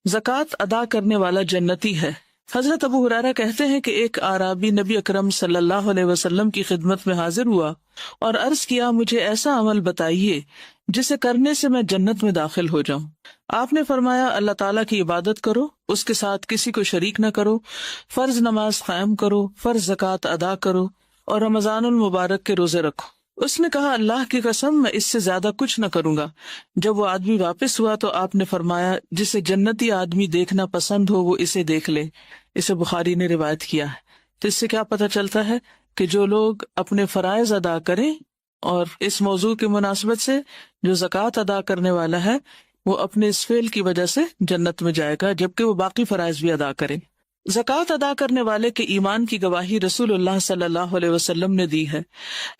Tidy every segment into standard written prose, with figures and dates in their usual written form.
زکوٰۃ ادا کرنے والا جنتی ہے۔ حضرت ابو ہریرہ کہتے ہیں کہ ایک اعرابی نبی اکرم صلی اللہ علیہ وسلم کی خدمت میں حاضر ہوا اور عرض کیا، مجھے ایسا عمل بتائیے جسے کرنے سے میں جنت میں داخل ہو جاؤں۔ آپ نے فرمایا، اللہ تعالیٰ کی عبادت کرو، اس کے ساتھ کسی کو شریک نہ کرو، فرض نماز قائم کرو، فرض زکوٰۃ ادا کرو اور رمضان المبارک کے روزے رکھو۔ اس نے کہا، اللہ کی قسم میں اس سے زیادہ کچھ نہ کروں گا۔ جب وہ آدمی واپس ہوا تو آپ نے فرمایا، جسے جنتی آدمی دیکھنا پسند ہو وہ اسے دیکھ لے۔ اسے بخاری نے روایت کیا ہے۔ تو اس سے کیا پتہ چلتا ہے کہ جو لوگ اپنے فرائض ادا کریں، اور اس موضوع کی مناسبت سے جو زکوٰۃ ادا کرنے والا ہے وہ اپنے اس فعل کی وجہ سے جنت میں جائے گا، جبکہ وہ باقی فرائض بھی ادا کرے۔ زکوٰۃ ادا کرنے والے کے ایمان کی گواہی رسول اللہ صلی اللہ علیہ وسلم نے دی ہے۔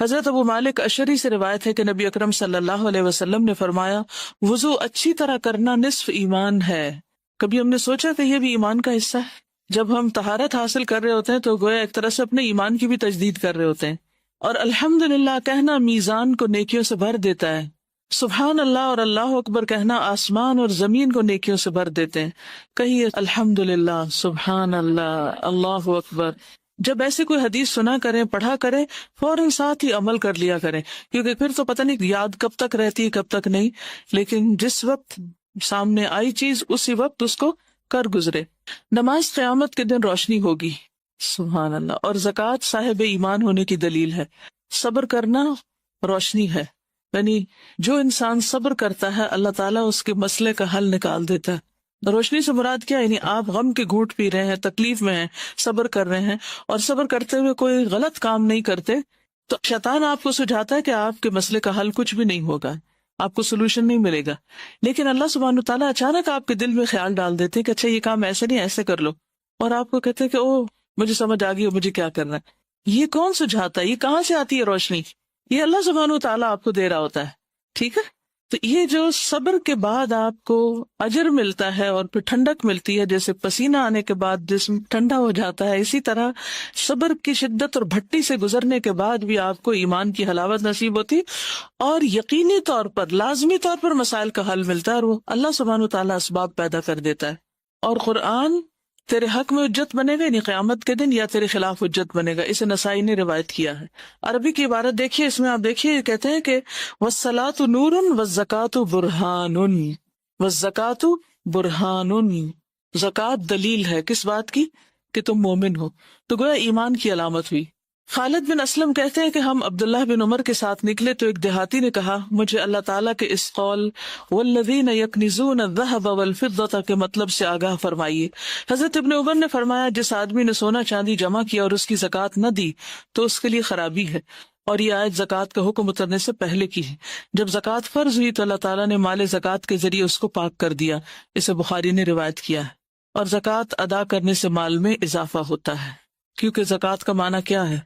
حضرت ابو مالک اشعری سے روایت ہے کہ نبی اکرم صلی اللہ علیہ وسلم نے فرمایا، وضو اچھی طرح کرنا نصف ایمان ہے۔ کبھی ہم نے سوچا کہ یہ بھی ایمان کا حصہ ہے؟ جب ہم طہارت حاصل کر رہے ہوتے ہیں تو گویا ایک طرح سے اپنے ایمان کی بھی تجدید کر رہے ہوتے ہیں۔ اور الحمدللہ کہنا میزان کو نیکیوں سے بھر دیتا ہے۔ سبحان اللہ اور اللہ اکبر کہنا آسمان اور زمین کو نیکیوں سے بھر دیتے ہیں۔ کہیے الحمدللہ، سبحان اللہ، اللہ اکبر۔ جب ایسے کوئی حدیث سنا کریں، پڑھا کریں، فوراً ساتھ ہی عمل کر لیا کریں، کیونکہ پھر تو پتہ نہیں یاد کب تک رہتی ہے کب تک نہیں، لیکن جس وقت سامنے آئی چیز اسی وقت اس کو کر گزرے۔ نماز قیامت کے دن روشنی ہوگی، سبحان اللہ، اور زکوٰۃ صاحب ایمان ہونے کی دلیل ہے۔ صبر کرنا روشنی ہے، یعنی جو انسان صبر کرتا ہے اللہ تعالیٰ اس کے مسئلے کا حل نکال دیتا ہے۔ روشنی سے مراد کیا؟ یعنی آپ غم کے گھونٹ پی رہے ہیں، تکلیف میں ہیں، صبر کر رہے ہیں، اور صبر کرتے ہوئے کوئی غلط کام نہیں کرتے تو شیطان آپ کو سجھاتا ہے کہ آپ کے مسئلے کا حل کچھ بھی نہیں ہوگا، آپ کو سولوشن نہیں ملے گا، لیکن اللہ سبحانہ تعالیٰ اچانک آپ کے دل میں خیال ڈال دیتے کہ اچھا یہ کام ایسے نہیں ایسے کر لو، اور آپ کو کہتے ہیں کہ او مجھے سمجھ آ گئی مجھے کیا کرنا ہے۔ یہ کون سجھاتا ہے؟ یہ کہاں سے آتی ہے روشنی؟ یہ اللہ سبحانہ تعالیٰ آپ کو دے رہا ہوتا ہے، ٹھیک ہے؟ تو یہ جو صبر کے بعد آپ کو اجر ملتا ہے اور پھر ٹھنڈک ملتی ہے، جیسے پسینہ آنے کے بعد جسم ٹھنڈا ہو جاتا ہے، اسی طرح صبر کی شدت اور بھٹی سے گزرنے کے بعد بھی آپ کو ایمان کی حلاوت نصیب ہوتی، اور یقینی طور پر لازمی طور پر مسائل کا حل ملتا ہے، اور وہ اللہ سبحانہ تعالیٰ اسباب پیدا کر دیتا ہے۔ اور قرآن تیرے حق میں حجت بنے گا، یعنی قیامت کے دن، یا تیرے خلاف حجت بنے گا۔ اسے نسائی نے روایت کیا ہے۔ عربی کی عبارت دیکھیے، اس میں آپ دیکھیے کہتے ہیں کہ وَالصَّلَاةُ نُورٌ وَالزَّكَاةُ بُرْهَانٌ، وَالزَّكَاةُ بُرْهَانٌ، زکوٰۃ دلیل ہے کس بات کی؟ کہ تم مومن ہو، تو گویا ایمان کی علامت ہوئی۔ خالد بن اسلم کہتے ہیں کہ ہم عبداللہ بن عمر کے ساتھ نکلے تو ایک دیہاتی نے کہا، مجھے اللہ تعالیٰ کے اس قول والذین یکنزون الذہب والفضة کے مطلب سے آگاہ فرمائیے۔ حضرت ابن عمر نے فرمایا، جس آدمی نے سونا چاندی جمع کیا اور اس کی زکوٰۃ نہ دی تو اس کے لیے خرابی ہے، اور یہ آیت زکوٰۃ کا حکم اترنے سے پہلے کی ہے۔ جب زکوٰۃ فرض ہوئی تو اللہ تعالیٰ نے مال زکوٰۃ کے ذریعے اس کو پاک کر دیا۔ اسے بخاری نے روایت کیا ہے۔ اور زکوٰۃ ادا کرنے سے مال میں اضافہ ہوتا ہے، کیونکہ زکوٰۃ کا معنی کیا ہے؟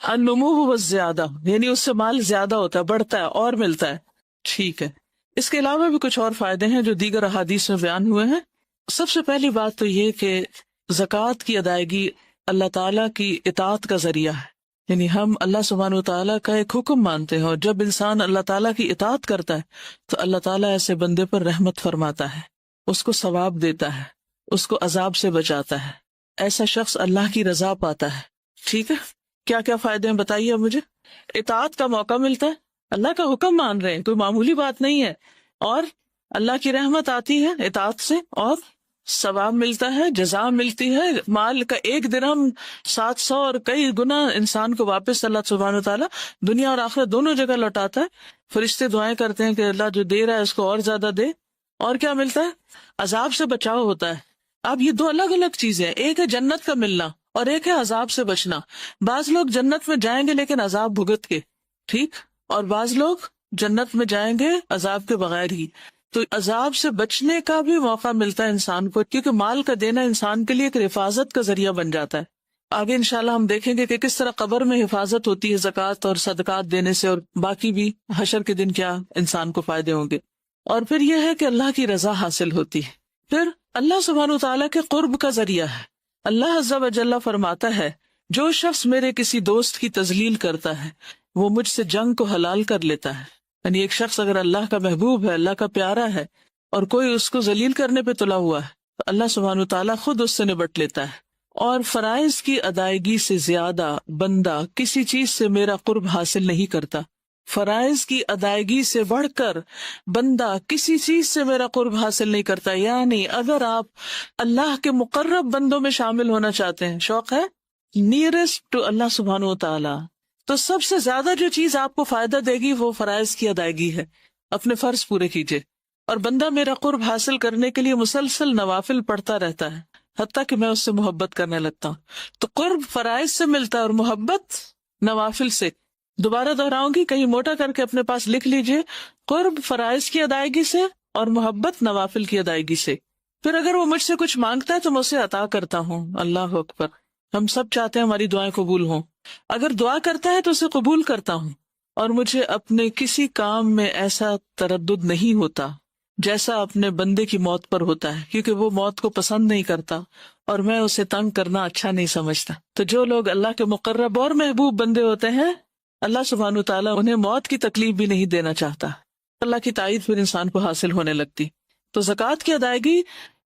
النمو والزیادہ، یعنی اس سے مال زیادہ ہوتا ہے، بڑھتا ہے اور ملتا ہے، ٹھیک ہے۔ اس کے علاوہ بھی کچھ اور فائدے ہیں جو دیگر احادیث میں بیان ہوئے ہیں۔ سب سے پہلی بات تو یہ کہ زکوٰۃ کی ادائیگی اللہ تعالیٰ کی اطاعت کا ذریعہ ہے، یعنی ہم اللہ سبحانہ وتعالیٰ کا ایک حکم مانتے ہیں، اور جب انسان اللہ تعالیٰ کی اطاعت کرتا ہے تو اللہ تعالیٰ ایسے بندے پر رحمت فرماتا ہے، اس کو ثواب دیتا ہے، اس کو عذاب سے بچاتا ہے، ایسا شخص اللہ کی رضا پاتا ہے، ٹھیک ہے۔ کیا کیا فائدے ہیں بتائیے اب مجھے؟ اطاعت کا موقع ملتا ہے، اللہ کا حکم مان رہے ہیں، کوئی معمولی بات نہیں ہے، اور اللہ کی رحمت آتی ہے اطاعت سے، اور ثواب ملتا ہے، جزا ملتی ہے، مال کا ایک درہم 700 اور کئی گنا انسان کو واپس اللہ سبحانہ وتعالیٰ دنیا اور آخرت دونوں جگہ لوٹاتا ہے۔ فرشتے دعائیں کرتے ہیں کہ اللہ جو دے رہا ہے اس کو اور زیادہ دے۔ اور کیا ملتا ہے؟ عذاب سے بچاؤ ہوتا ہے۔ اب یہ دو الگ الگ چیزیں ہیں، ایک ہے جنت کا ملنا اور ایک ہے عذاب سے بچنا۔ بعض لوگ جنت میں جائیں گے لیکن عذاب بھگت کے، ٹھیک، اور بعض لوگ جنت میں جائیں گے عذاب کے بغیر ہی۔ تو عذاب سے بچنے کا بھی موقع ملتا ہے انسان کو، کیونکہ مال کا دینا انسان کے لیے ایک حفاظت کا ذریعہ بن جاتا ہے۔ آگے انشاءاللہ ہم دیکھیں گے کہ کس طرح قبر میں حفاظت ہوتی ہے زکوٰۃ اور صدقات دینے سے، اور باقی بھی حشر کے دن کیا انسان کو فائدے ہوں گے۔ اور پھر یہ ہے کہ اللہ کی رضا حاصل ہوتی ہے، پھر اللہ سبحانہ وتعالیٰ کے قرب کا ذریعہ ہے۔ اللہ عز و جل فرماتا ہے، جو شخص میرے کسی دوست کی تذلیل کرتا ہے وہ مجھ سے جنگ کو حلال کر لیتا ہے۔ یعنی ایک شخص اگر اللہ کا محبوب ہے، اللہ کا پیارا ہے، اور کوئی اس کو ذلیل کرنے پہ تلا ہوا ہے تو اللہ سبحانہ تعالیٰ خود اس سے نبٹ لیتا ہے. اور فرائض کی ادائیگی سے زیادہ بندہ کسی چیز سے میرا قرب حاصل نہیں کرتا. فرائض کی ادائیگی سے بڑھ کر بندہ کسی چیز سے میرا قرب حاصل نہیں کرتا. یعنی اگر آپ اللہ کے مقرب بندوں میں شامل ہونا چاہتے ہیں، شوق ہے نیئرسٹ ٹو اللہ سبحانہ و تعالی، تو سب سے زیادہ جو چیز آپ کو فائدہ دے گی وہ فرائض کی ادائیگی ہے. اپنے فرض پورے کیجیے. اور بندہ میرا قرب حاصل کرنے کے لیے مسلسل نوافل پڑھتا رہتا ہے حتیٰ کہ میں اس سے محبت کرنے لگتا ہوں. تو قرب فرائض سے ملتا ہے اور محبت نوافل سے. دوبارہ دہراؤں گی، کہیں موٹا کر کے اپنے پاس لکھ لیجئے، قرب فرائض کی ادائیگی سے اور محبت نوافل کی ادائیگی سے. پھر اگر وہ مجھ سے کچھ مانگتا ہے تو میں اسے عطا کرتا ہوں. اللہ اکبر. ہم سب چاہتے ہیں ہماری دعائیں قبول ہوں. اگر دعا کرتا ہے تو اسے قبول کرتا ہوں. اور مجھے اپنے کسی کام میں ایسا تردد نہیں ہوتا جیسا اپنے بندے کی موت پر ہوتا ہے، کیونکہ وہ موت کو پسند نہیں کرتا اور میں اسے تنگ کرنا اچھا نہیں سمجھتا. تو جو لوگ اللہ کے مقرب اور محبوب بندے ہوتے ہیں، اللہ سبحانہ تعالیٰ انہیں موت کی تکلیف بھی نہیں دینا چاہتا. اللہ کی تائید پھر انسان کو حاصل ہونے لگتی. تو زکوٰۃ کی ادائیگی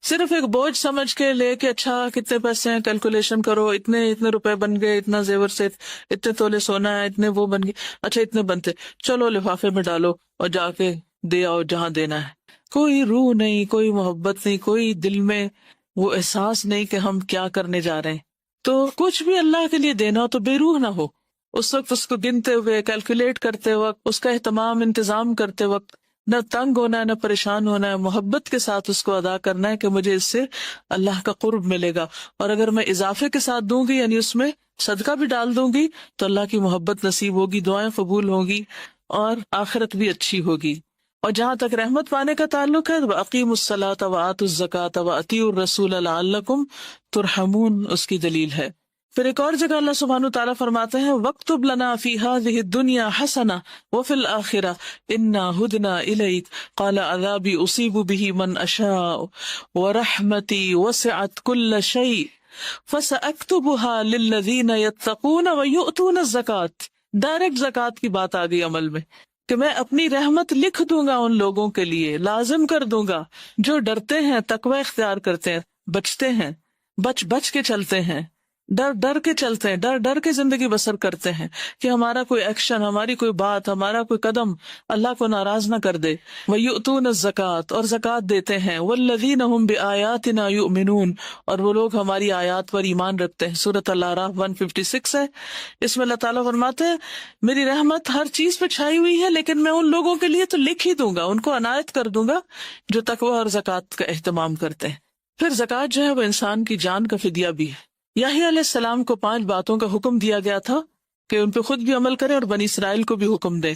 صرف ایک بوجھ سمجھ کے لے کے، اچھا کتنے پیسے ہیں کیلکولیشن کرو، اتنے روپے بن گئے، اتنا زیور سے اتنے تولے سونا ہے، اتنے وہ بن گئے، اچھا اتنے بنتے، چلو لفافے میں ڈالو اور جا کے دے آؤ جہاں دینا ہے. کوئی روح نہیں، کوئی محبت نہیں، کوئی دل میں وہ احساس نہیں کہ ہم کیا کرنے جا رہے ہیں. تو کچھ بھی اللہ کے لیے دینا ہو تو بے روح نہ ہو. اس وقت اس کو گنتے ہوئے، کیلکولیٹ کرتے وقت، اس کا اہتمام انتظام کرتے وقت نہ تنگ ہونا ہے نہ پریشان ہونا ہے. محبت کے ساتھ اس کو ادا کرنا ہے کہ مجھے اس سے اللہ کا قرب ملے گا. اور اگر میں اضافے کے ساتھ دوں گی، یعنی اس میں صدقہ بھی ڈال دوں گی، تو اللہ کی محبت نصیب ہوگی، دعائیں قبول ہوگی اور آخرت بھی اچھی ہوگی. اور جہاں تک رحمت پانے کا تعلق ہے، وَأَقِيمُوا الصَّلَاةَ وَآتُوا الزَّكَاةَ وَأَطِيعُوا الرَّسُولَ لَعَلَّكُمْ تُرْحَمُونَ، اس کی دلیل ہے. پھر ایک اور جگہ اللہ سبحانہ تعالیٰ فرماتے ہیں، وَاكْتُبْ لَنَا فِي هَذِهِ الدُّنْيَا حَسَنَةً وَفِي الْآخِرَةِ إِنَّا هُدْنَا إِلَيْكَ قَالَ عَذَابِي أُصِيبُ بِهِ مَنْ أَشَاءُ وَرَحْمَتِي وَسِعَتْ كُلَّ شَيْءٍ فَسَأَكْتُبُهَا لِلَّذِينَ يَتَّقُونَ وَيُؤْتُونَ الزَّكَاةَ. ڈائریکٹ زکوٰۃ کی بات آ گئی عمل میں کہ میں اپنی رحمت لکھ دوں گا ان لوگوں کے لیے، لازم کر دوں گا جو ڈرتے ہیں، تقوی اختیار کرتے ہیں، بچتے ہیں، بچ کے چلتے ہیں، ڈر کے چلتے ہیں، ڈر کے زندگی بسر کرتے ہیں کہ ہمارا کوئی ایکشن، ہماری کوئی بات، ہمارا کوئی قدم اللہ کو ناراض نہ کر دے. وَيُؤْتُونَ الزَّكَاةَ، اور زکوٰۃ دیتے ہیں. وَالَّذِينَ هُمْ بِآيَاتِنَا يُؤْمِنُونَ، اور وہ لوگ ہماری آیات پر ایمان رکھتے ہیں. سورۃ الاعراف 156 ہے. اس میں اللہ تعالیٰ فرماتے ہیں میری رحمت ہر چیز پہ چھائی ہوئی ہے، لیکن میں ان لوگوں کے لیے تو لکھ ہی دوں گا، ان کو عنایت کر دوں گا جو تقوی اور زکوٰۃ کا اہتمام کرتے ہیں. پھر زکوٰۃ جو ہے وہ انسان کی جان کا فدیہ بھی ہے. یحییٰ علیہ السلام کو 5 باتوں کا حکم دیا گیا تھا کہ ان پہ خود بھی عمل کریں اور بنی اسرائیل کو بھی حکم دے.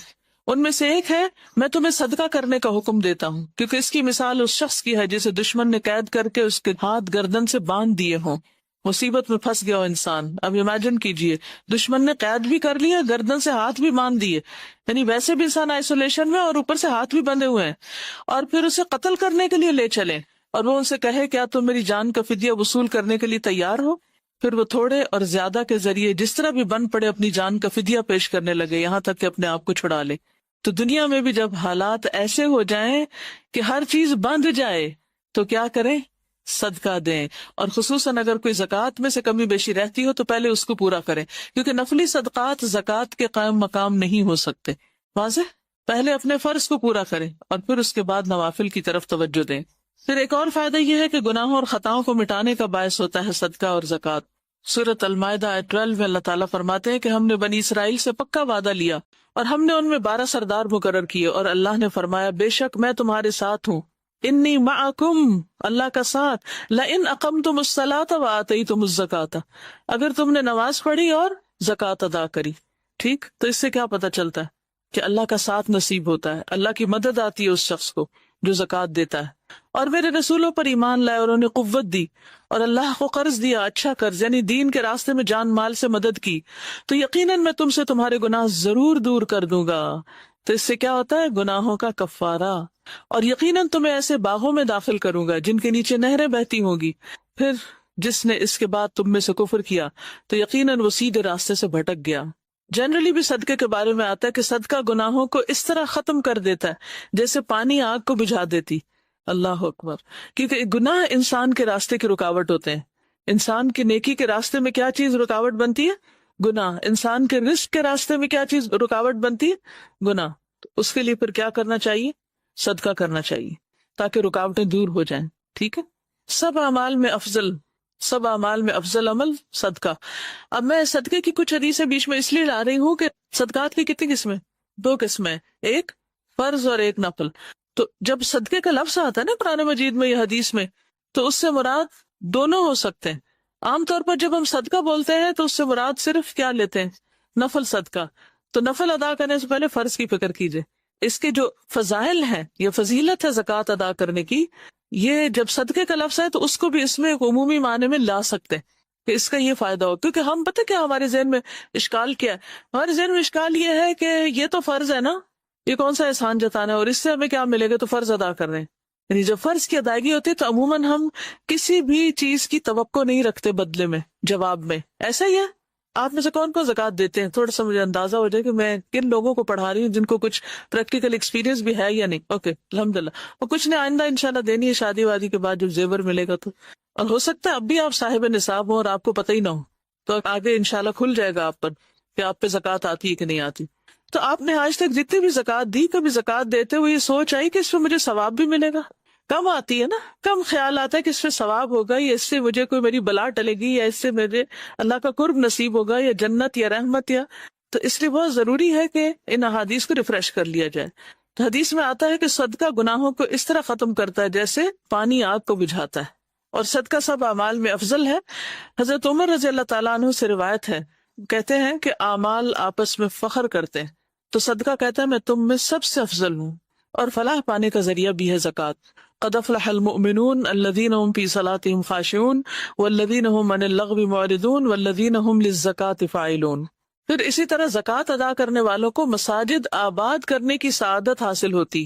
ان میں سے ایک ہے میں تمہیں صدقہ کرنے کا حکم دیتا ہوں، کیونکہ اس کی مثال اس شخص کی ہے جسے دشمن نے قید کر کے اس کے ہاتھ گردن سے باندھ دیے ہوں، مصیبت میں پھنس گیا ہو انسان. اب امیجن کیجئے، دشمن نے قید بھی کر لیا، گردن سے ہاتھ بھی باندھ دیے، یعنی ویسے بھی انسان آئسولیشن میں اور اوپر سے ہاتھ بھی بندھے ہوئے ہیں، اور پھر اسے قتل کرنے کے لیے لے چلیں اور وہ ان سے کہے کیا تم میری جان کا فدیہ وصول کرنے کے لیے تیار ہو؟ پھر وہ تھوڑے اور زیادہ کے ذریعے جس طرح بھی بن پڑے اپنی جان کا فدیہ پیش کرنے لگے، یہاں تک کہ اپنے آپ کو چھڑا لے. تو دنیا میں بھی جب حالات ایسے ہو جائیں کہ ہر چیز بندھ جائے تو کیا کریں؟ صدقہ دیں. اور خصوصاً اگر کوئی زکوٰۃ میں سے کمی بیشی رہتی ہو تو پہلے اس کو پورا کریں، کیونکہ نفلی صدقات زکوٰۃ کے قائم مقام نہیں ہو سکتے. واضح؟ پہلے اپنے فرض کو پورا کریں اور پھر اس کے بعد نوافل کی طرف توجہ دیں. پھر ایک اور فائدہ یہ ہے کہ گناہوں اور خطاؤں کو مٹانے کا باعث ہوتا ہے صدقہ اور زکوٰۃ. سورۃ المائدہ آیت 12 میں اللہ تعالیٰ فرماتے ہیں کہ ہم نے بنی اسرائیل سے پکا وعدہ لیا اور ہم نے ان میں 12 سردار مقرر کیے، اور اللہ نے فرمایا بے شک میں تمہارے ساتھ ہوں، انی معکم، اللہ کا ساتھ، لئن اقمتم الصلاۃ وآتیتم الزکاۃ، اگر تم نے نماز پڑھی اور زکوٰۃ ادا کری. ٹھیک، تو اس سے کیا پتہ چلتا ہے کہ اللہ کا ساتھ نصیب ہوتا ہے، اللہ کی مدد آتی ہے اس شخص کو جو زکوٰۃ دیتا ہے. اور میرے رسولوں پر ایمان لائے اور انہیں قوت دی اور اللہ کو قرض دیا، اچھا قرض، یعنی دین کے راستے میں جان مال سے مدد کی، تو یقیناً میں تم سے تمہارے گناہ ضرور دور کر دوں گا. تو اس سے کیا ہوتا ہے؟ گناہوں کا کفارہ. اور یقیناً تمہیں ایسے باغوں میں داخل کروں گا جن کے نیچے نہریں بہتی ہوں گی. پھر جس نے اس کے بعد تم میں سے کفر کیا تو یقیناً وہ سیدھے راستے سے بھٹک گیا. جنرلی بھی صدقے کے بارے میں آتا ہے کہ صدقہ گناہوں کو اس طرح ختم کر دیتا ہے جیسے پانی آگ کو بجھا دیتی. اللہ اکبر. کیونکہ گناہ انسان کے راستے کی رکاوٹ ہوتے ہیں. انسان کی نیکی کے راستے میں کیا چیز رکاوٹ بنتی ہے؟ گناہ. انسان کے رزق کے راستے میں کیا چیز رکاوٹ بنتی ہے؟ گناہ. تو اس کے لیے پھر کیا کرنا چاہیے؟ صدقہ کرنا چاہیے تاکہ رکاوٹیں دور ہو جائیں. ٹھیک ہے. سب اعمال میں افضل عمل صدقہ. اب میں صدقے کی کچھ حدیثیں بیچ میں اس لیے لا رہی ہوں کہ صدقات کی کتنی قسمیں؟ 2 قسمیں، ایک فرض اور ایک نفل. تو جب صدقے کا لفظ آتا ہے نا قرآن مجید میں یا حدیث میں، تو اس سے مراد دونوں ہو سکتے ہیں. عام طور پر جب ہم صدقہ بولتے ہیں تو اس سے مراد صرف کیا لیتے ہیں؟ نفل صدقہ. تو نفل ادا کرنے سے پہلے فرض کی فکر کیجئے. اس کے جو فضائل ہیں یا فضیلت ہے زکوٰۃ ادا کرنے کی، یہ جب صدقے کا لفظ ہے تو اس کو بھی اس میں ایک عمومی معنی میں لا سکتے ہیں کہ اس کا یہ فائدہ ہو. کیونکہ ہم پتہ کیا ہمارے ذہن میں اشکال کیا ہے؟ ہمارے ذہن میں اشکال یہ ہے کہ یہ تو فرض ہے نا، یہ کون سا احسان جتانا ہے اور اس سے ہمیں کیا ملے گا، تو فرض ادا کر رہے ہیں. یعنی جب فرض کی ادائیگی ہوتی ہے تو عموماً ہم کسی بھی چیز کی توقع نہیں رکھتے بدلے میں، جواب میں. ایسا ہی ہے. آپ میں سے کون کون زکوٰۃ دیتے ہیں؟ تھوڑا سا مجھے اندازہ ہو جائے کہ میں کن لوگوں کو پڑھا رہی ہوں جن کو کچھ پریکٹیکل ایکسپیرینس بھی ہے یا نہیں. اوکے الحمدللہ. اور کچھ نے آئندہ انشاءاللہ دینی ہے شادی وادی کے بعد جب زیور ملے گا تو. اور ہو سکتا ہے اب بھی آپ صاحب نصاب ہوں اور آپ کو پتہ ہی نہ ہو، تو آگے انشاءاللہ کھل جائے گا آپ پر کہ آپ پہ زکوٰۃ آتی ہے کہ نہیں آتی. تو آپ نے آج تک جتنی بھی زکوٰۃ دی، کبھی زکوٰۃ دیتے ہوئے یہ سوچ آئی کہ اس پہ مجھے ثواب بھی ملے گا؟ کم آتی ہے نا، کم خیال آتا ہے کہ اس پہ ثواب ہوگا یا اس سے مجھے کوئی میری بلا ٹلے گی یا اس سے مجھے اللہ کا قرب نصیب ہوگا یا جنت یا رحمت یا. تو اس لیے بہت ضروری ہے کہ ان احادیث کو ریفریش کر لیا جائے. تو حدیث میں آتا ہے کہ صدقہ گناہوں کو اس طرح ختم کرتا ہے جیسے پانی آگ کو بجھاتا ہے، اور صدقہ سب اعمال میں افضل ہے. حضرت عمر رضی اللہ تعالیٰ عنہ سے روایت ہے، کہتے ہیں کہ اعمال آپس میں فخر کرتے ہیں، تو صدقہ کہتا ہے میں تم میں سب سے افضل ہوں، اور فلاح پانے کا ذریعہ بھی ہے زکوٰۃ. قد افلح المؤمنون الذین هم فی صلاتهم خاشعون والذین هم عن اللغو معرضون والذین هم للزکاۃ فاعلون. پھر اسی طرح زکوٰۃ ادا کرنے والوں کو مساجد آباد کرنے کی سعادت حاصل ہوتی.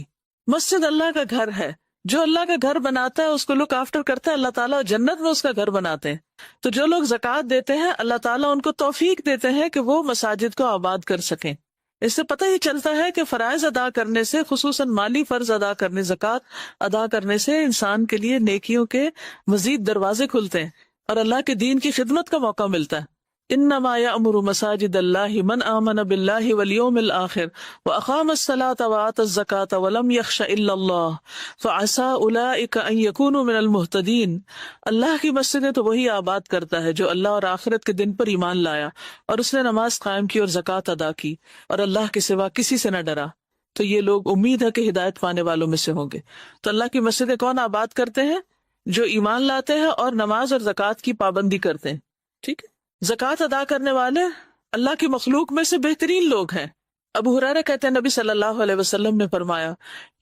مسجد اللہ کا گھر ہے، جو اللہ کا گھر بناتا ہے اس کو لک آفٹر کرتا ہے اللہ تعالیٰ، جنت میں اس کا گھر بناتے ہیں. تو جو لوگ زکوٰۃ دیتے ہیں اللہ تعالیٰ ان کو توفیق دیتے ہیں کہ وہ مساجد کو آباد کر سکیں. اس سے پتہ ہی چلتا ہے کہ فرائض ادا کرنے سے، خصوصاً مالی فرض ادا کرنے، زکوٰۃ ادا کرنے سے انسان کے لیے نیکیوں کے مزید دروازے کھلتے ہیں اور اللہ کے دین کی خدمت کا موقع ملتا ہے. انما یأمر مساجد اللہ من آمن باللہ والیوم الآخر واقام الصلاۃ وآتى الزکاۃ ولم یخش الا اللہ فعسى اولئک ان یکونوا من المہتدین. اللہ کی مسجدیں تو وہی آباد کرتا ہے جو اللہ اور آخرت کے دن پر ایمان لایا اور اس نے نماز قائم کی اور زکوٰۃ ادا کی اور اللہ کے سوا کسی سے نہ ڈرا، تو یہ لوگ امید ہے کہ ہدایت پانے والوں میں سے ہوں گے. تو اللہ کی مسجدیں کون آباد کرتے ہیں؟ جو ایمان لاتے ہیں اور نماز اور زکوٰۃ کی پابندی کرتے ہیں. ٹھیک ہے. زکوٰۃ ادا کرنے والے اللہ کی مخلوق میں سے بہترین لوگ ہیں. ابو ہریرہ کہتے ہیں نبی صلی اللہ علیہ وسلم نے فرمایا،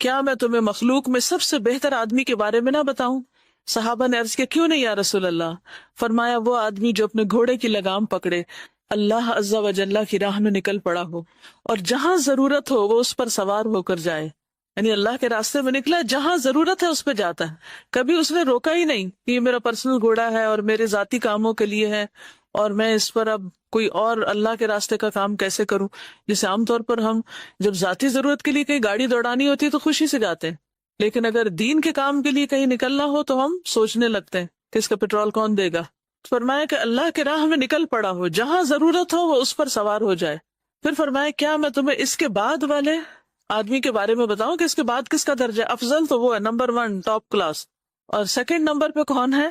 کیا میں تمہیں مخلوق میں سب سے بہتر آدمی کے بارے میں نہ بتاؤں؟ صحابہ نے عرض کیا کیوں نہیں یا رسول اللہ؟ فرمایا وہ آدمی جو اپنے گھوڑے کی لگام پکڑے اللہ عز و جل کی راہ میں نکل پڑا ہو اور جہاں ضرورت ہو وہ اس پر سوار ہو کر جائے. یعنی اللہ کے راستے میں نکلا، جہاں ضرورت ہے اس پہ جاتا ہے. کبھی اس نے روکا ہی نہیں کہ یہ میرا پرسنل گھوڑا ہے اور میرے ذاتی کاموں کے لیے ہے اور میں اس پر اب کوئی اور اللہ کے راستے کا کام کیسے کروں. جیسے عام طور پر ہم جب ذاتی ضرورت کے لیے کہیں گاڑی دوڑانی ہوتی ہے تو خوشی سے جاتے ہیں، لیکن اگر دین کے کام کے لیے کہیں نکلنا ہو تو ہم سوچنے لگتے ہیں کہ اس کا پیٹرول کون دے گا. فرمایا کہ اللہ کے راہ میں نکل پڑا ہو، جہاں ضرورت ہو وہ اس پر سوار ہو جائے. پھر فرمایا کیا میں تمہیں اس کے بعد والے آدمی کے بارے میں بتاؤں کہ اس کے بعد کس کا درجہ افضل؟ تو وہ ہے نمبر 1 ٹاپ کلاس. اور سیکنڈ نمبر پہ کون ہے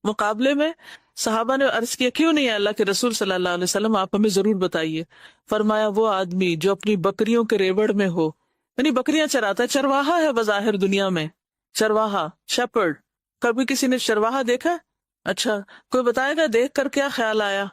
مقابلے میں؟ صحابہ نے عرض کیا کیوں نہیں ہے اللہ کے رسول صلی اللہ علیہ وسلم، آپ ہمیں ضرور بتائیے. فرمایا وہ آدمی جو اپنی بکریوں کے ریوڑ میں ہو، یعنی بکریاں چراتا ہے، چرواہا ہے بظاہر دنیا میں، چرواہا شیپرڈ. کبھی کسی نے چرواہا دیکھا؟ اچھا کوئی بتائے گا دیکھ کر کیا خیال آیا؟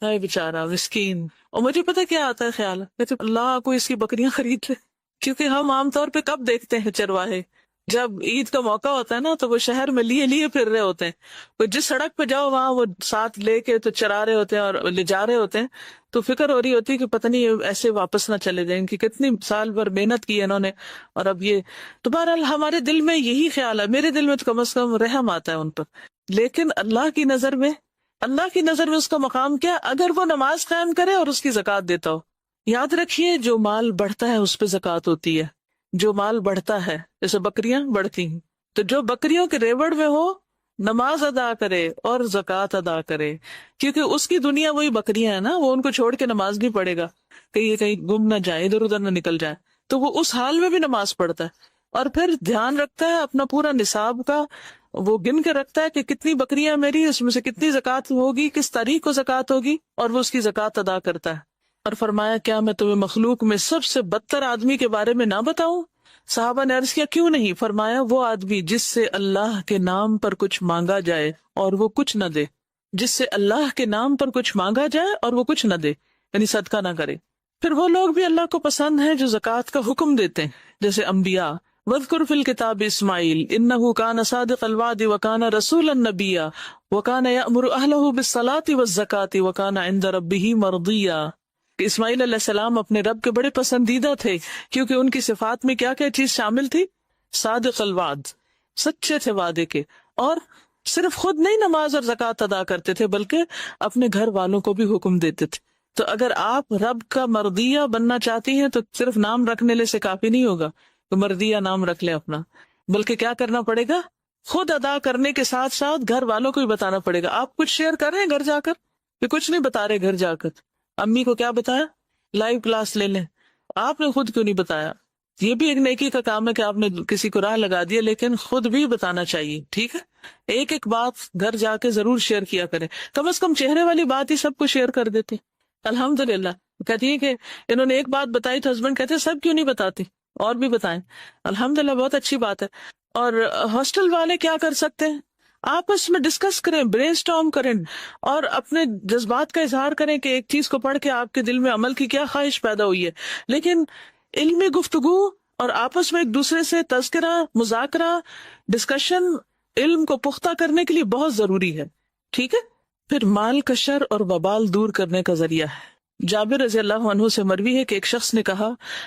ہے بیچارہ مسکین. اور مجھے پتہ کیا آتا ہے خیال، کہتے اللہ کوئی اس کی بکریاں خرید لے. کیونکہ ہم عام طور پہ کب دیکھتے ہیں چرواہے؟ جب عید کا موقع ہوتا ہے نا تو وہ شہر میں لیے پھر رہے ہوتے ہیں. وہ جس سڑک پہ جاؤ وہاں وہ ساتھ لے کے تو چرا رہے ہوتے ہیں اور لے جا رہے ہوتے ہیں. تو فکر ہو رہی ہوتی ہے کہ پتہ نہیں ایسے واپس نہ چلے جائیں، کہ کتنی سال بھر محنت کی ہے انہوں نے اور اب یہ. تو بہرحال ہمارے دل میں یہی خیال ہے، میرے دل میں تو کم از کم رحم آتا ہے ان پر. لیکن اللہ کی نظر میں اس کا مقام کیا؟ اگر وہ نماز قائم کرے اور اس کی زکوٰۃ دیتا ہو. یاد رکھیے جو مال بڑھتا ہے اس پہ زکوٰۃ ہوتی ہے. جو مال بڑھتا ہے، جیسے بکریاں بڑھتی ہیں، تو جو بکریوں کے ریوڑ میں ہو نماز ادا کرے اور زکوٰۃ ادا کرے، کیونکہ اس کی دنیا وہی بکریاں ہیں نا، وہ ان کو چھوڑ کے نماز نہیں پڑھے گا کہ یہ کہیں گم نہ جائے، ادھر ادھر نہ نکل جائے، تو وہ اس حال میں بھی نماز پڑھتا ہے اور پھر دھیان رکھتا ہے اپنا پورا نصاب کا، وہ گن کے رکھتا ہے کہ کتنی بکریاں میری، اس میں سے کتنی زکوٰۃ ہوگی، کس تاریخ کو زکوٰۃ ہوگی، اور وہ اس کی زکوٰۃ ادا کرتا ہے۔ اور فرمایا کیا میں تمہیں مخلوق میں سب سے بدتر آدمی کے بارے میں نہ بتاؤں؟ صحابہ نے عرض کیا کیوں نہیں؟ فرمایا وہ آدمی جس سے اللہ کے نام پر کچھ مانگا جائے اور وہ کچھ نہ دے، جس سے اللہ کے نام پر کچھ مانگا جائے اور وہ کچھ نہ دے، یعنی صدقہ نہ کرے۔ پھر وہ لوگ بھی اللہ کو پسند ہیں جو زکوٰۃ کا حکم دیتے ہیں، جیسے انبیاء، وَاذْكُرْ فِي الْكِتَابِ إِسْمَاعِيلَ إِنَّهُ كَانَ صَادِقَ الْوَعْدِ وَكَانَ رَسُولًا نَبِيًّا وَكَانَ يَأْمُرُ أَهْلَهُ بِالصَّلَاةِ وَالزَّكَاةِ وَكَانَ عِندَ رَبِّهِ مَرْضِيًّا۔ کہ اسماعیل علیہ السلام اپنے رب کے بڑے پسندیدہ تھے، کیونکہ ان کی صفات میں کیا کیا چیز شامل تھی؟ صادق الوعد، سچے تھے وعدے کے، اور صرف خود نہیں نماز اور زکوٰۃ ادا کرتے تھے بلکہ اپنے گھر والوں کو بھی حکم دیتے تھے۔ تو اگر آپ رب کا مرضیہ بننا چاہتی ہیں تو صرف نام رکھنے سے کافی نہیں ہوگا تو مرضیہ نام رکھ لیں اپنا، بلکہ کیا کرنا پڑے گا؟ خود ادا کرنے کے ساتھ ساتھ گھر والوں کو بھی بتانا پڑے گا۔ آپ کچھ شیئر کر رہے ہیں گھر جا کر کہ کچھ نہیں بتا رہے؟ گھر جا کر امی کو کیا بتایا؟ لائیو کلاس لے لیں۔ آپ نے خود کیوں نہیں بتایا؟ یہ بھی ایک نیکی کا کام ہے کہ آپ نے کسی کو راہ لگا دیا، لیکن خود بھی بتانا چاہیے، ٹھیک ہے؟ ایک ایک بات گھر جا کے ضرور شیئر کیا کریں، کم از کم چہرے والی بات ہی سب کو شیئر کر دیتے۔ الحمدللہ کہتی ہے کہ انہوں نے ایک بات بتائی تو ہسبینڈ کہتے ہیں سب کیوں نہیں بتاتی، اور بھی بتائیں۔ الحمدللہ بہت اچھی بات ہے۔ اور ہاسٹل والے کیا کر سکتے ہیں؟ آپس میں ڈسکس کریں، برین اسٹارم کریں، اور اپنے جذبات کا اظہار کریں کہ ایک چیز کو پڑھ کے آپ کے دل میں عمل کی کیا خواہش پیدا ہوئی ہے۔ لیکن علمی گفتگو اور آپس میں ایک دوسرے سے تذکرہ، مذاکرہ، ڈسکشن علم کو پختہ کرنے کے لیے بہت ضروری ہے، ٹھیک ہے؟ پھر مال کا شر اور وبال دور کرنے کا ذریعہ ہے۔ جابر رضی اللہ عنہ سے مروی ہے کہ ایک شخص نے کہا،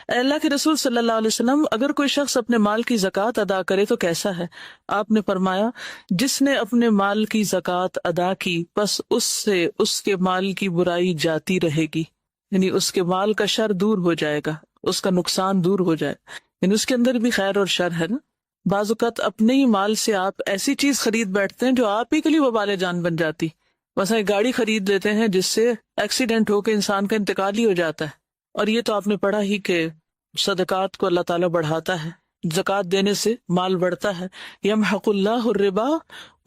اے اللہ کے رسول صلی اللہ علیہ وسلم، اگر کوئی شخص اپنے مال کی زکوٰۃ ادا کرے تو کیسا ہے؟ آپ نے فرمایا، جس نے اپنے مال کی زکوٰۃ ادا کی بس اس سے اس کے مال کی برائی جاتی رہے گی، یعنی اس کے مال کا شر دور ہو جائے گا، اس کا نقصان دور ہو جائے، یعنی اس کے اندر بھی خیر اور شر ہے نا۔ بعض اوقات اپنے ہی مال سے آپ ایسی چیز خرید بیٹھتے ہیں جو آپ ہی کے لیے وبال جان بن جاتی۔ مثلا ایک گاڑی خرید لیتے ہیں جس سے ایکسیڈنٹ ہو کے انسان کا انتقال ہی ہو جاتا ہے، اور یہ تو آپ نے پڑھا ہی کہ صدقات کو اللہ تعالیٰ بڑھاتا ہے، زکوٰۃ دینے سے مال بڑھتا ہے۔ یمحق اللہ الربا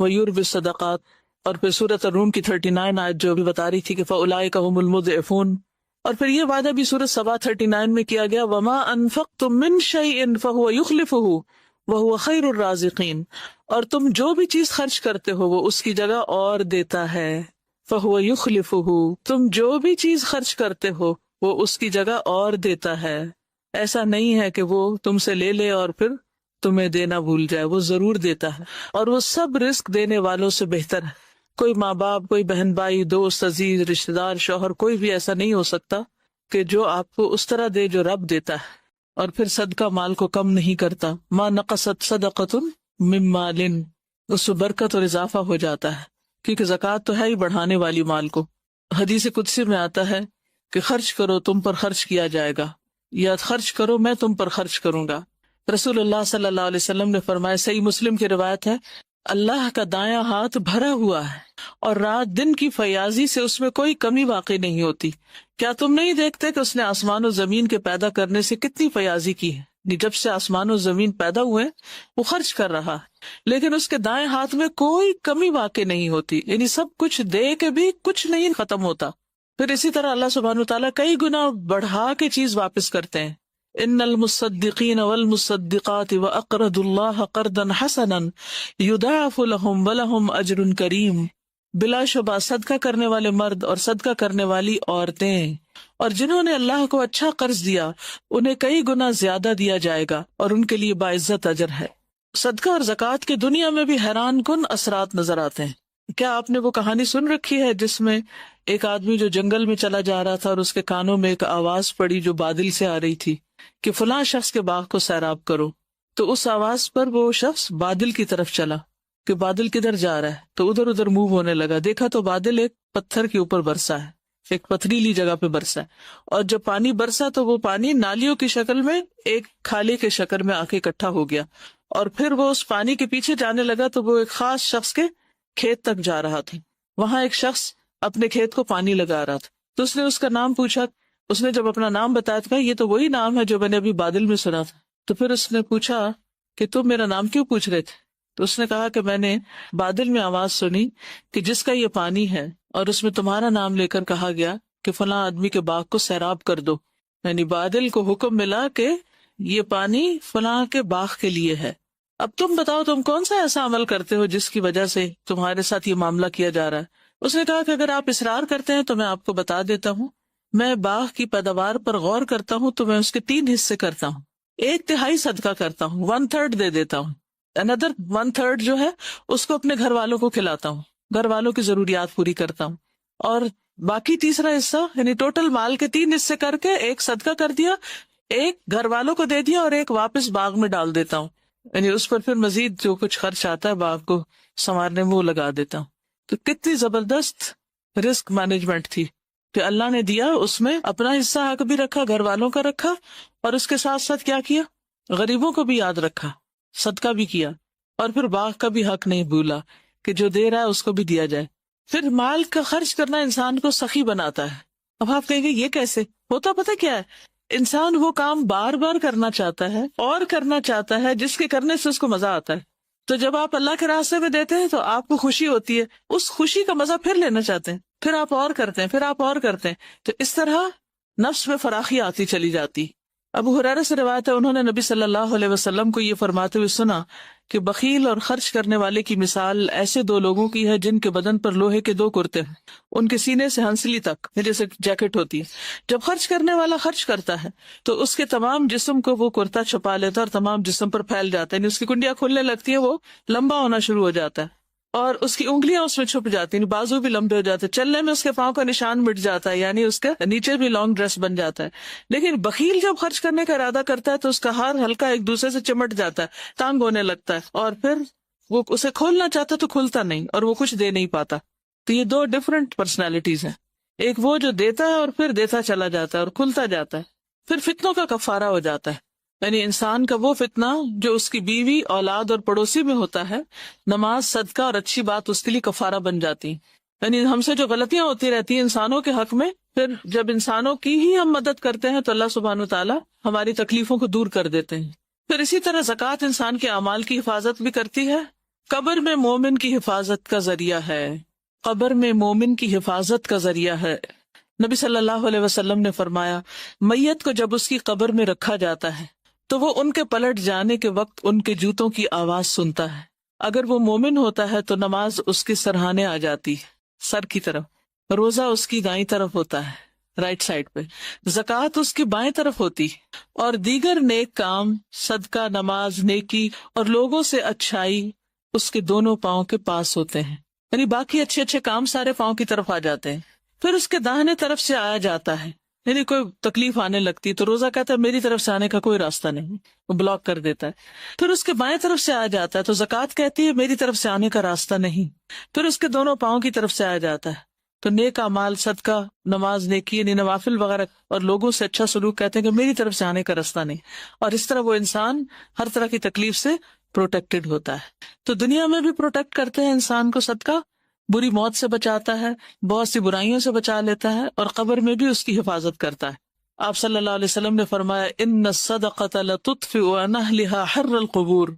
ویربی الصدقات، اور پھر سورۃ الروم کی 39 آیت جو بھی بتا رہی تھی کہ فاولئک هم المضعفون، اور پھر یہ وعدہ بھی سورۃ سبا 39 میں کیا گیا، وما انفقتم من شیء فهو یخلفہ وہو خیر الرازقین، اور تم جو بھی چیز خرچ کرتے ہو وہ اس کی جگہ اور دیتا ہے، فہو یخلفہ، تم جو بھی چیز خرچ کرتے ہو وہ اس کی جگہ اور دیتا ہے۔ ایسا نہیں ہے کہ وہ تم سے لے لے اور پھر تمہیں دینا بھول جائے، وہ ضرور دیتا ہے، اور وہ سب رزق دینے والوں سے بہتر ہے۔ کوئی ماں باپ، کوئی بہن بھائی، دوست، عزیز، رشتہ دار، شوہر، کوئی بھی ایسا نہیں ہو سکتا کہ جو آپ کو اس طرح دے جو رب دیتا ہے، اور پھر صدقہ مال کو کم نہیں کرتا۔ ما نقصت صدقۃ من مال، اس سے برکت اور اضافہ ہو جاتا ہے، کیونکہ زکوٰۃ تو ہے ہی بڑھانے والی مال کو۔ حدیث قدسی میں آتا ہے کہ خرچ کرو تم پر خرچ کیا جائے گا، یا خرچ کرو میں تم پر خرچ کروں گا۔ رسول اللہ صلی اللہ علیہ وسلم نے فرمایا، صحیح مسلم کی روایت ہے، اللہ کا دایاں ہاتھ بھرا ہوا ہے اور رات دن کی فیاضی سے اس میں کوئی کمی واقع نہیں ہوتی۔ کیا تم نہیں دیکھتے کہ اس نے آسمان و زمین کے پیدا کرنے سے کتنی فیاضی کی ہے؟ جب سے آسمان و زمین پیدا ہوئے وہ خرچ کر رہا ہے، لیکن اس کے دائیں ہاتھ میں کوئی کمی واقع نہیں ہوتی، یعنی سب کچھ دے کے بھی کچھ نہیں ختم ہوتا۔ پھر اسی طرح اللہ سبحانہ وتعالیٰ کئی گنا بڑھا کے چیز واپس کرتے ہیں۔ ان المصدقین والمصدقات واقرضوا اللہ قرضا حسنا یضاعف لهم ولهم اجر کریم، بلا شبہ صدقہ کرنے والے مرد اور صدقہ کرنے والی عورتیں اور جنہوں نے اللہ کو اچھا قرض دیا انہیں کئی گنا زیادہ دیا جائے گا اور ان کے لیے باعزت اجر ہے۔ صدقہ اور زکوٰۃ کی دنیا میں بھی حیران کن اثرات نظر آتے ہیں۔ کیا آپ نے وہ کہانی سن رکھی ہے جس میں ایک آدمی جو جنگل میں چلا جا رہا تھا اور اس کے کانوں میں ایک آواز پڑی جو بادل سے آ رہی تھی کہ فلاں شخص کے باغ کو سیراب کرو، تو اس آواز پر وہ شخص بادل کی طرف چلا کہ بادل کدھر جا رہا ہے، تو ادھر ادھر موو ہونے لگا، دیکھا تو بادل ایک پتھر کے اوپر برسا ہے، ایک پتھریلی جگہ پہ برسا ہے، اور جب پانی برسا تو وہ پانی نالیوں کی شکل میں ایک کھالے کے شکل میں آ کے اکٹھا ہو گیا، اور پھر وہ اس پانی کے پیچھے جانے لگا تو وہ ایک خاص شخص کے کھیت تک جا رہا تھا. وہاں ایک شخص اپنے کھیت کو پانی لگا رہا تھا تو اس نے اس کا نام پوچھا. اس نے جب اپنا نام بتایا تو کہا یہ تو وہی نام ہے جو میں نے ابھی بادل میں سنا تھا. تو پھر اس نے پوچھا کہ تم میرا نام کیوں پوچھ رہے تھے؟ تو اس نے کہا کہ میں نے بادل میں آواز سنی کہ جس کا یہ پانی ہے اور اس میں تمہارا نام لے کر کہا گیا کہ فلاں آدمی کے باغ کو سیراب کر دو. یعنی بادل کو حکم ملا کہ یہ پانی فلاں کے باغ کے لیے ہے. اب تم بتاؤ تم کون سا ایسا عمل کرتے ہو جس کی وجہ سے تمہارے ساتھ یہ معاملہ کیا جا رہا ہے. اس نے کہا کہ اگر آپ اصرار کرتے ہیں تو میں آپ کو بتا دیتا ہوں. میں باغ کی پیداوار پر غور کرتا ہوں تو میں اس کے 3 حصے کرتا ہوں. 1/3 صدقہ کرتا ہوں, 1/3 دے دیتا ہوں. another 1/3 جو ہے اس کو اپنے گھر والوں کو کھلاتا ہوں, گھر والوں کی ضروریات پوری کرتا ہوں. اور باقی تیسرا حصہ یعنی ٹوٹل مال کے 3 حصے کر کے 1 صدقہ کر دیا, 1 گھر والوں کو دے دیا اور 1 واپس باغ میں ڈال دیتا ہوں. یعنی اس پر پھر مزید جو کچھ خرچ آتا ہے باغ کو سنوارنے میں وہ لگا دیتا ہوں. تو کتنی زبردست رسک مینجمنٹ تھی کہ اللہ نے دیا, اس میں اپنا حصہ حق بھی رکھا, گھر والوں کا رکھا, اور اس کے ساتھ ساتھ کیا کیا, غریبوں کو بھی یاد رکھا, صدقہ بھی کیا, اور پھر باغ کا بھی حق نہیں بھولا کہ جو دے رہا ہے اس کو بھی دیا جائے. پھر مال کا خرچ کرنا انسان کو سخی بناتا ہے. اب آپ کہیں گے یہ کیسے ہوتا؟ پتہ کیا ہے, انسان وہ کام بار بار کرنا چاہتا ہے اور کرنا چاہتا ہے جس کے کرنے سے اس کو مزہ آتا ہے. تو جب آپ اللہ کے راستے میں دیتے ہیں تو آپ کو خوشی ہوتی ہے, اس خوشی کا مزہ پھر لینا چاہتے ہیں, پھر آپ اور کرتے ہیں, پھر آپ اور کرتے ہیں. تو اس طرح نفس میں فراخی آتی چلی جاتی. ابو ہریرہ سے روایت ہے, انہوں نے نبی صلی اللہ علیہ وسلم کو یہ فرماتے ہوئے سنا کہ بخیل اور خرچ کرنے والے کی مثال ایسے 2 لوگوں کی ہے جن کے بدن پر لوہے کے 2 کرتے ہیں, ان کے سینے سے ہنسلی تک جیسے جیکٹ ہوتی ہے. جب خرچ کرنے والا خرچ کرتا ہے تو اس کے تمام جسم کو وہ کرتا چھپا لیتا ہے اور تمام جسم پر پھیل جاتا ہے, یعنی اس کی کنڈیاں کھلنے لگتی ہیں, وہ لمبا ہونا شروع ہو جاتا ہے اور اس کی انگلیاں اس میں چھپ جاتی ہیں, بازو بھی لمبے ہو جاتے ہیں, چلنے میں اس کے پاؤں کا نشان مٹ جاتا ہے, یعنی اس کے نیچے بھی لانگ ڈریس بن جاتا ہے. لیکن بخیل جب خرچ کرنے کا ارادہ کرتا ہے تو اس کا ہار ہلکا ایک دوسرے سے چمٹ جاتا ہے, تانگ ہونے لگتا ہے, اور پھر وہ اسے کھولنا چاہتا تو کھلتا نہیں اور وہ کچھ دے نہیں پاتا. تو یہ 2 ڈفرنٹ پرسنالٹیز ہیں, ایک وہ جو دیتا ہے اور پھر دیتا چلا جاتا ہے اور کھلتا جاتا ہے. پھر فتنوں کا کفارہ ہو جاتا ہے, یعنی انسان کا وہ فتنہ جو اس کی بیوی, اولاد اور پڑوسی میں ہوتا ہے, نماز, صدقہ اور اچھی بات اس کے لیے کفارہ بن جاتی. یعنی ہم سے جو غلطیاں ہوتی رہتی ہیں انسانوں کے حق میں, پھر جب انسانوں کی ہی ہم مدد کرتے ہیں تو اللہ سبحانہ وتعالی ہماری تکلیفوں کو دور کر دیتے ہیں. پھر اسی طرح زکوٰۃ انسان کے اعمال کی حفاظت بھی کرتی ہے. قبر میں مومن کی حفاظت کا ذریعہ ہے, قبر میں مومن کی حفاظت کا ذریعہ ہے. نبی صلی اللہ علیہ وسلم نے فرمایا, میت کو جب اس کی قبر میں رکھا جاتا ہے تو وہ ان کے پلٹ جانے کے وقت ان کے جوتوں کی آواز سنتا ہے. اگر وہ مومن ہوتا ہے تو نماز اس کے سرہانے آ جاتی ہے, سر کی طرف, روزہ اس کی دائیں طرف ہوتا ہے, رائٹ سائڈ پہ, زکوٰۃ اس کی بائیں طرف ہوتی, اور دیگر نیک کام, صدقہ, نماز, نیکی اور لوگوں سے اچھائی اس کے دونوں پاؤں کے پاس ہوتے ہیں. یعنی باقی اچھے اچھے کام سارے پاؤں کی طرف آ جاتے ہیں. پھر اس کے داہنے طرف سے آیا جاتا ہے, یعنی کوئی تکلیف آنے لگتی تو روزہ کہتا ہے میری طرف سے آنے کا کوئی راستہ نہیں, وہ بلاک کر دیتا ہے. پھر اس کے بائیں طرف سے آیا جاتا ہے تو زکوٰۃ کہتی ہے میری طرف سے آنے کا راستہ نہیں. پھر اس کے دونوں پاؤں کی طرف سے آیا جاتا ہے تو نیک اعمال, صدقہ, نماز, نیکی یعنی نوافل وغیرہ اور لوگوں سے اچھا سلوک کہتے ہیں کہ میری طرف سے آنے کا راستہ نہیں. اور اس طرح وہ انسان ہر طرح کی تکلیف سے پروٹیکٹڈ ہوتا ہے. تو دنیا میں بھی پروٹیکٹ کرتے ہیں انسان کو صدقہ, بری موت سے بچاتا ہے, بہت سی برائیوں سے بچا لیتا ہے, اور قبر میں بھی اس کی حفاظت کرتا ہے. آپ صلی اللہ علیہ وسلم نے فرمایا, ان الصدقۃ لتطفئ عن اہلها حر القبور,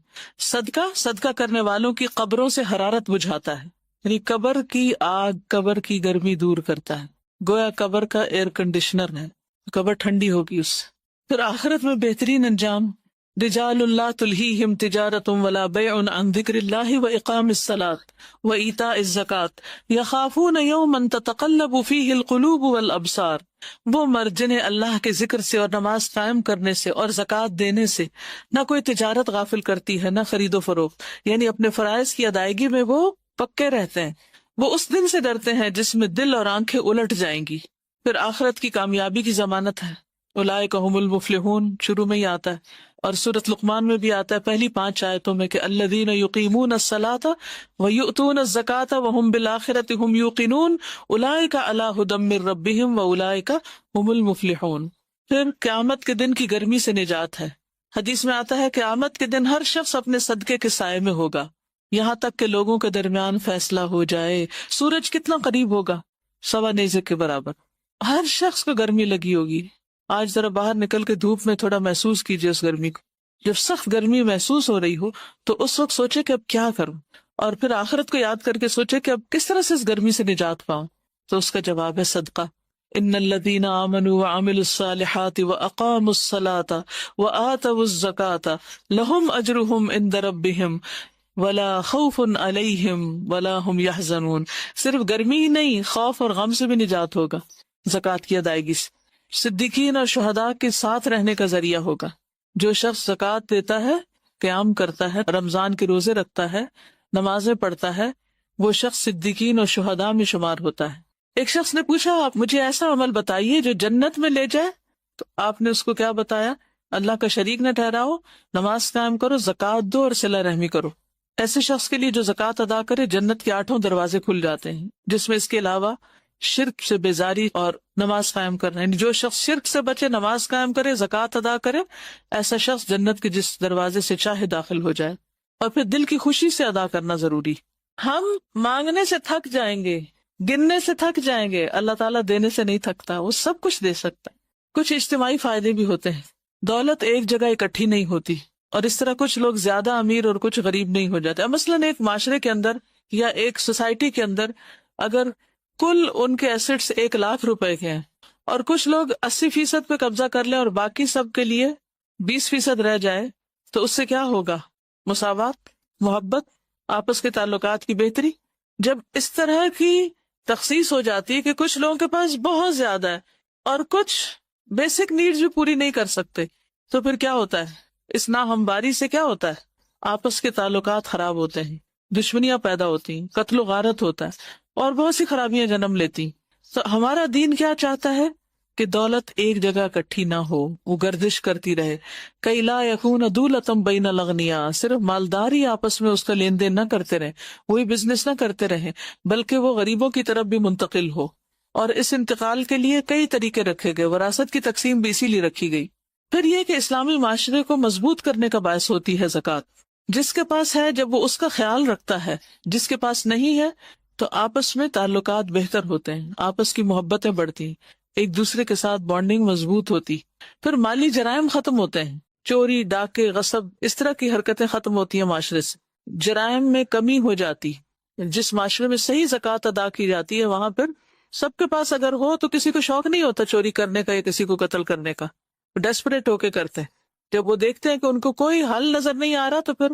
صدقہ کرنے والوں کی قبروں سے حرارت بجھاتا ہے, یعنی قبر کی آگ, قبر کی گرمی دور کرتا ہے. گویا قبر کا ایئر کنڈیشنر ہے, قبر ٹھنڈی ہوگی اس سے. پھر آخرت میں بہترین انجام, رجال لا تلہیہم تجارۃ ولا بیع عن ذکر اللہ واقام الصلاۃ وایتاء الزکاۃ یخافون یوما تتقلب فیہ القلوب والابصار. وہ مرد جنہیں اللہ کے ذکر سے اور نماز قائم کرنے سے اور زکوٰۃ دینے سے نہ کوئی تجارت غافل کرتی ہے, نہ خرید و فروخت, یعنی اپنے فرائض کی ادائیگی میں وہ پکے رہتے ہیں. وہ اس دن سے ڈرتے ہیں جس میں دل اور آنکھیں الٹ جائیں گی. پھر آخرت کی کامیابی کی ضمانت ہے, اولئک هم المفلحون شروع میں ہی آتا ہے, اور سورۃ لقمان میں بھی آتا ہے پہلی 5 آیتوں میں کہ الذین یقیمون الصلاۃ ویؤتون الزکاۃ وہم بالآخرۃ هم یوقنون اولئک علی ھدی من ربہم واولئک هم المفلحون. پھر قیامت کے دن کی گرمی سے نجات ہے, حدیث میں آتا ہے کہ قیامت کے دن ہر شخص اپنے صدقے کے سائے میں ہوگا، یہاں تک کہ لوگوں کے درمیان فیصلہ ہو جائے۔ سورج کتنا قریب ہوگا؟ 1.25 نیزے کے برابر۔ ہر شخص کو گرمی لگی ہوگی۔ آج ذرا باہر نکل کے دھوپ میں تھوڑا محسوس کیجیے اس گرمی کو۔ جب سخت گرمی محسوس ہو رہی ہو تو اس وقت سوچے کہ اب کیا کروں، اور پھر آخرت کو یاد کر کے سوچے کہ اب کس طرح سے اس گرمی سے نجات پاؤں۔ تو اس کا جواب ہے صدقہ۔ ان الذین آمنوا وعملوا الصالحات واقاموا الصلاة وآتوا الزکاة لهم اجرهم عند ربهم ولا خوف علیہم ولا هم يحزنون۔ صرف گرمی ہی نہیں، خوف اور غم سے بھی نجات ہوگا زکوٰۃ کی ادائیگی سے۔ صدیقین اور شہداء کے ساتھ رہنے کا ذریعہ ہوگا۔ جو شخص زکوٰۃ دیتا ہے، قیام کرتا ہے، رمضان کے روزے رکھتا ہے، نمازیں پڑھتا ہے، وہ شخص صدیقین اور شہداء میں شمار ہوتا ہے۔ ایک شخص نے پوچھا، آپ مجھے ایسا عمل بتائیے جو جنت میں لے جائے، تو آپ نے اس کو کیا بتایا؟ اللہ کا شریک نہ ٹھہراؤ، نماز قائم کرو، زکوٰۃ دو اور صلہ رحمی کرو۔ ایسے شخص کے لیے جو زکوٰۃ ادا کرے، جنت کے 8 دروازے کھل جاتے ہیں، جس میں اس کے علاوہ شرک سے بیزاری اور نماز قائم کرنا، یعنی جو شخص شرک سے بچے، نماز قائم کرے، زکوٰۃ ادا کرے، ایسا شخص جنت کے جس دروازے سے چاہے داخل ہو جائے۔ اور پھر دل کی خوشی سے ادا کرنا ضروری۔ ہم مانگنے سے تھک جائیں گے، گننے سے تھک جائیں گے، اللہ تعالیٰ دینے سے نہیں تھکتا، وہ سب کچھ دے سکتا ہے۔ کچھ اجتماعی فائدے بھی ہوتے ہیں، دولت ایک جگہ اکٹھی نہیں ہوتی، اور اس طرح کچھ لوگ زیادہ امیر اور کچھ غریب نہیں ہو جاتے۔ مثلاً ایک معاشرے کے اندر یا ایک سوسائٹی کے اندر اگر کل ان کے ایسٹس 1 لاکھ روپے کے ہیں اور کچھ لوگ 80% پہ قبضہ کر لیں اور باقی سب کے لیے 20% رہ جائے، تو اس سے کیا ہوگا؟ مساوات، محبت، آپس کے تعلقات کی بہتری۔ جب اس طرح کی تخصیص ہو جاتی ہے کہ کچھ لوگوں کے پاس بہت زیادہ ہے اور کچھ بیسک نیڈز بھی پوری نہیں کر سکتے، تو پھر کیا ہوتا ہے؟ اس ناہمواری سے کیا ہوتا ہے؟ آپس کے تعلقات خراب ہوتے ہیں، دشمنیاں پیدا ہوتی ہیں، قتل و غارت ہوتا ہے، اور بہت سی خرابیاں جنم لیتی۔ تو ہمارا دین کیا چاہتا ہے؟ کہ دولت ایک جگہ اکٹھی نہ ہو، وہ گردش کرتی رہے۔ کئی لا یکون دولتم بین الاغنیاء، صرف مالدار ہی آپس میں اس کا لین دین نہ کرتے رہے، وہی بزنس نہ کرتے رہے، بلکہ وہ غریبوں کی طرف بھی منتقل ہو۔ اور اس انتقال کے لیے کئی طریقے رکھے گئے، وراثت کی تقسیم بھی اسی لیے رکھی گئی۔ پھر یہ کہ اسلامی معاشرے کو مضبوط کرنے کا باعث ہوتی ہے زکوٰۃ۔ جس کے پاس ہے جب وہ اس کا خیال رکھتا ہے، جس کے پاس نہیں ہے تو آپس میں تعلقات بہتر ہوتے ہیں، آپس کی محبتیں بڑھتی ہیں، ایک دوسرے کے ساتھ بانڈنگ مضبوط ہوتی۔ پھر مالی جرائم ختم ہوتے ہیں، چوری، ڈاکے، غصب، اس طرح کی حرکتیں ختم ہوتی ہیں معاشرے سے، جرائم میں کمی ہو جاتی۔ جس معاشرے میں صحیح زکوٰۃ ادا کی جاتی ہے، وہاں پھر سب کے پاس اگر ہو تو کسی کو شوق نہیں ہوتا چوری کرنے کا یا کسی کو قتل کرنے کا، ڈیسپریٹ ہو کے کرتے ہیں۔ جب وہ دیکھتے ہیں کہ ان کو کوئی حل نظر نہیں آ رہا تو پھر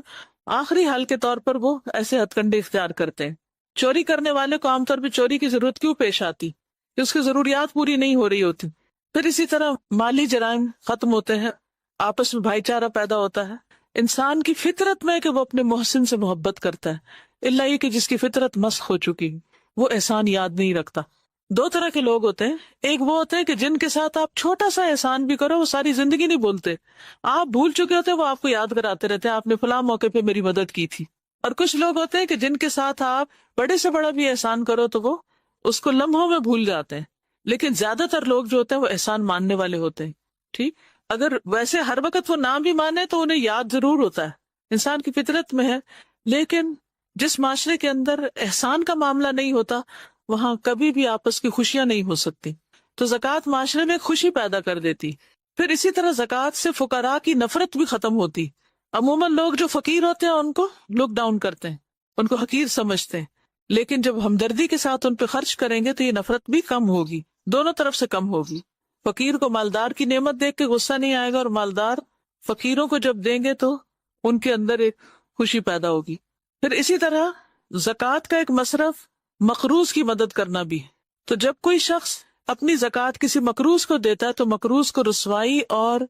آخری حل کے طور پر وہ ایسے ہتھ کنڈے اختیار کرتے ہیں۔ چوری کرنے والے کو عام طور پہ چوری کی ضرورت کیوں پیش آتی؟ کہ اس کی ضروریات پوری نہیں ہو رہی ہوتی۔ پھر اسی طرح مالی جرائم ختم ہوتے ہیں، آپس میں بھائی چارہ پیدا ہوتا ہے۔ انسان کی فطرت میں کہ وہ اپنے محسن سے محبت کرتا ہے، الا یہ کہ جس کی فطرت مسخ ہو چکی، وہ احسان یاد نہیں رکھتا۔ 2 طرح کے لوگ ہوتے ہیں، ایک وہ ہوتے ہیں کہ جن کے ساتھ آپ چھوٹا سا احسان بھی کرو وہ ساری زندگی نہیں بولتے، آپ بھول چکے ہوتے ہیں، وہ آپ کو یاد کراتے رہتے ہیں آپ نے فلاں موقع پہ میری مدد کی تھی۔ اور کچھ لوگ ہوتے ہیں کہ جن کے ساتھ آپ بڑے سے بڑا بھی احسان کرو تو وہ اس کو لمحوں میں بھول جاتے ہیں، لیکن زیادہ تر لوگ جو ہوتے ہیں وہ احسان ماننے والے ہوتے ہیں۔ ٹھیک، اگر ویسے ہر وقت وہ نہ بھی مانے تو انہیں یاد ضرور ہوتا ہے، انسان کی فطرت میں ہے۔ لیکن جس معاشرے کے اندر احسان کا معاملہ نہیں ہوتا وہاں کبھی بھی آپس کی خوشیاں نہیں ہو سکتی۔ تو زکوٰۃ معاشرے میں خوشی پیدا کر دیتی۔ پھر اسی طرح زکوٰۃ سے فقراء کی نفرت بھی ختم ہوتی۔ عموماً لوگ جو فقیر ہوتے ہیں ان کو لک ڈاؤن کرتے ہیں، ان کو حقیر سمجھتے ہیں، لیکن جب ہمدردی کے ساتھ ان پہ خرچ کریں گے تو یہ نفرت بھی کم ہوگی، دونوں طرف سے کم ہوگی۔ فقیر کو مالدار کی نعمت دیکھ کے غصہ نہیں آئے گا، اور مالدار فقیروں کو جب دیں گے تو ان کے اندر ایک خوشی پیدا ہوگی۔ پھر اسی طرح زکوٰۃ کا ایک مصرف مقروض کی مدد کرنا بھی ہے۔ تو جب کوئی شخص اپنی زکوٰۃ کسی مقروض کو دیتا ہے تو مقروض کو رسوائی اور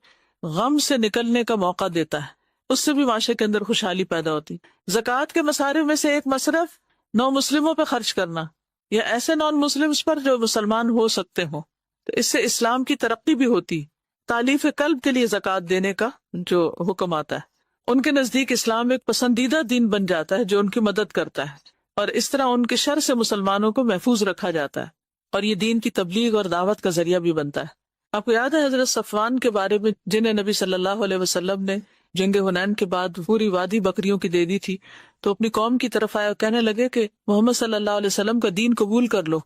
غم سے نکلنے کا موقع دیتا ہے، اس سے بھی معاشرے کے اندر خوشحالی پیدا ہوتی۔ زکوٰۃ کے مصارف میں سے ایک مصرف نو مسلموں پہ خرچ کرنا، یا ایسے نان مسلمز پر جو مسلمان ہو سکتے ہوں، تو اس سے اسلام کی ترقی بھی ہوتی۔ تالیف قلب کے لیے زکوٰۃ دینے کا جو حکم آتا ہے، ان کے نزدیک اسلام ایک پسندیدہ دین بن جاتا ہے جو ان کی مدد کرتا ہے، اور اس طرح ان کے شر سے مسلمانوں کو محفوظ رکھا جاتا ہے، اور یہ دین کی تبلیغ اور دعوت کا ذریعہ بھی بنتا ہے۔ آپ کو یاد ہے حضرت صفوان کے بارے میں، جنہیں نبی صلی اللہ علیہ وسلم نے جنگ حنین کے بعد پوری وادی بکریوں کی دے دی تھی، تو اپنی قوم کی طرف آئے اور کہنے لگے کہ محمد صلی اللہ علیہ وسلم کا دین قبول کر لو،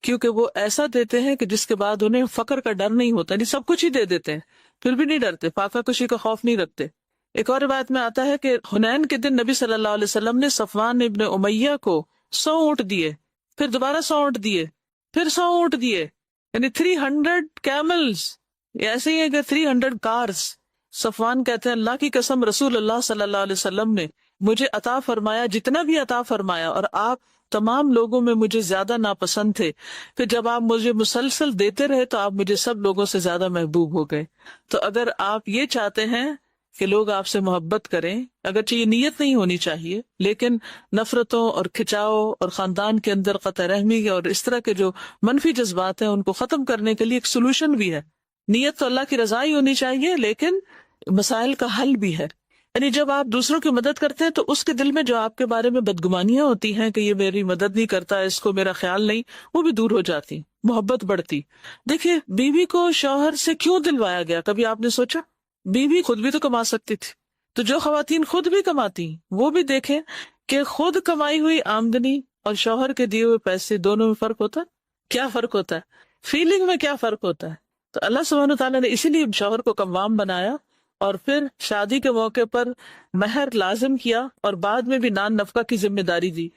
کیونکہ وہ ایسا دیتے ہیں کہ جس کے بعد انہیں فقر کا ڈر نہیں ہوتا، یعنی سب کچھ ہی دے دیتے ہیں پھر بھی نہیں ڈرتے، فاقہ کشی کا خوف نہیں رکھتے۔ ایک اور روایت میں آتا ہے کہ حنین کے دن نبی صلی اللہ علیہ وسلم نے صفوان ابن امیہ کو 100 اونٹ دیے، پھر دوبارہ 100 اونٹ دیے، پھر 100 اونٹ دیے، یعنی 300 کیملز، ایسے ہی ہے کہ 300 کارز۔ صفوان کہتے ہیں اللہ کی قسم رسول اللہ صلی اللہ علیہ وسلم نے مجھے عطا فرمایا جتنا بھی عطا فرمایا، اور آپ تمام لوگوں میں مجھے زیادہ ناپسند تھے، پھر جب آپ مجھے مسلسل دیتے رہے تو آپ مجھے سب لوگوں سے زیادہ محبوب ہو گئے۔ تو اگر آپ یہ چاہتے ہیں کہ لوگ آپ سے محبت کریں، اگرچہ یہ نیت نہیں ہونی چاہیے، لیکن نفرتوں اور کھچاؤ اور خاندان کے اندر قطع رحمی اور اس طرح کے جو منفی جذبات ہیں ان کو ختم کرنے کے لیے ایک سولوشن بھی ہے۔ نیت تو اللہ کی رضا ہی ہونی چاہیے، لیکن مسائل کا حل بھی ہے۔ یعنی جب آپ دوسروں کی مدد کرتے ہیں تو اس کے دل میں جو آپ کے بارے میں بدگمانیاں ہوتی ہیں کہ یہ میری مدد نہیں کرتا، اس کو میرا خیال نہیں، وہ بھی دور ہو جاتی، محبت بڑھتی۔ دیکھیے بیوی کو شوہر سے کیوں دلوایا گیا، کبھی آپ نے سوچا؟ بیوی خود بھی تو کما سکتی تھی۔ تو جو خواتین خود بھی کماتی وہ بھی دیکھیں کہ خود کمائی ہوئی آمدنی اور شوہر کے دیے ہوئے پیسے دونوں میں فرق ہوتا ہے۔ کیا فرق ہوتا ہے؟ فیلنگ میں کیا فرق ہوتا ہے؟ تو اللہ سبحانہ تعالیٰ نے اسی لیے شوہر کو قوام بنایا، اور پھر شادی کے موقع پر مہر لازم کیا، اور بعد میں بھی نان نفقہ کی ذمہ داری دی۔